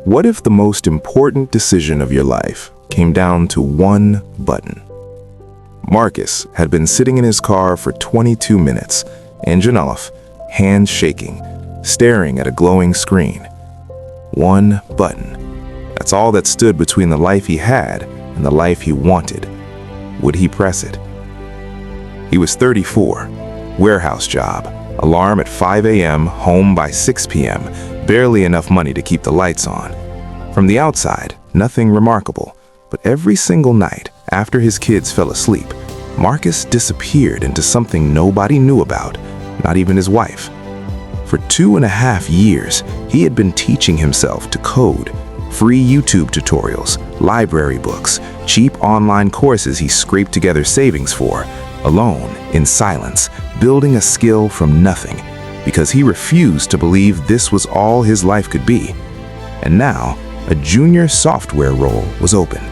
What if the most important decision of your life came down to one button? Marcus had been sitting in his car for 22 minutes, engine off, hands shaking, staring at a glowing screen. One button. That's all that stood between the life he had and the life he wanted. Would he press it? He was 34, warehouse job, alarm at 5 a.m., home by 6 p.m., barely enough money to keep the lights on. From the outside, nothing remarkable, but every single night after his kids fell asleep, Marcus disappeared into something nobody knew about, not even his wife. For 2.5 years, he had been teaching himself to code, free YouTube tutorials, library books, cheap online courses he scraped together savings for, alone, in silence, building a skill from nothing, because he refused to believe this was all his life could be. And now, a junior software role was open.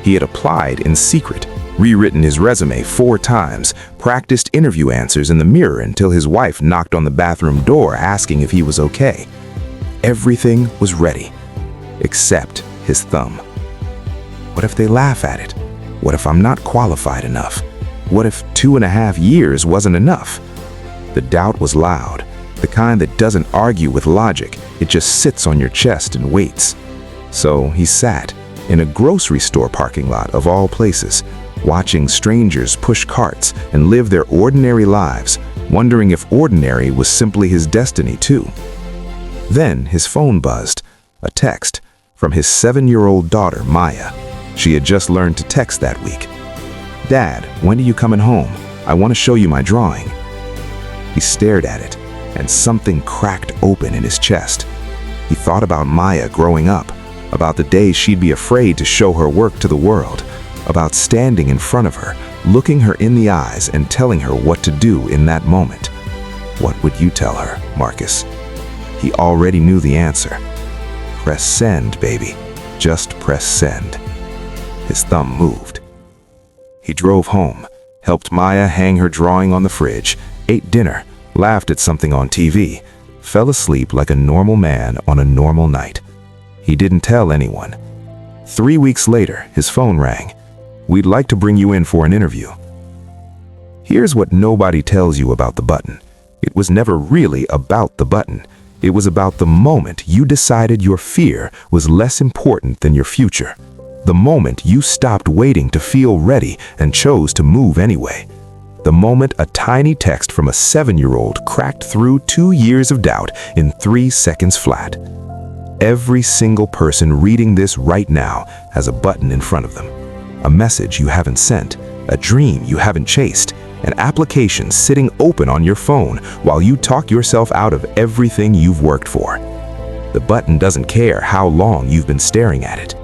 He had applied in secret, rewritten his resume 4 times, practiced interview answers in the mirror until his wife knocked on the bathroom door asking if he was okay. Everything was ready, except his thumb. What if they laugh at it? What if I'm not qualified enough? What if 2.5 years wasn't enough? The doubt was loud, the kind that doesn't argue with logic, it just sits on your chest and waits. So he sat in a grocery store parking lot of all places, watching strangers push carts and live their ordinary lives, wondering if ordinary was simply his destiny too. Then his phone buzzed, a text from his 7-year-old daughter, Maya. She had just learned to text that week. "Dad, when are you coming home? I want to show you my drawing." He stared at it, and something cracked open in his chest. He thought about Maya growing up, about the days she'd be afraid to show her work to the world, about standing in front of her, looking her in the eyes and telling her what to do in that moment. What would you tell her, Marcus? He already knew the answer. Press send, baby. Just press send. His thumb moved. He drove home, helped Maya hang her drawing on the fridge, ate dinner, laughed at something on TV, fell asleep like a normal man on a normal night. He didn't tell anyone. 3 weeks later, his phone rang. "We'd like to bring you in for an interview." Here's what nobody tells you about the button. It was never really about the button. It was about the moment you decided your fear was less important than your future. The moment you stopped waiting to feel ready and chose to move anyway. The moment a tiny text from a 7-year-old cracked through 2 years of doubt in 3 seconds flat. Every single person reading this right now has a button in front of them. A message you haven't sent, a dream you haven't chased, an application sitting open on your phone while you talk yourself out of everything you've worked for. The button doesn't care how long you've been staring at it.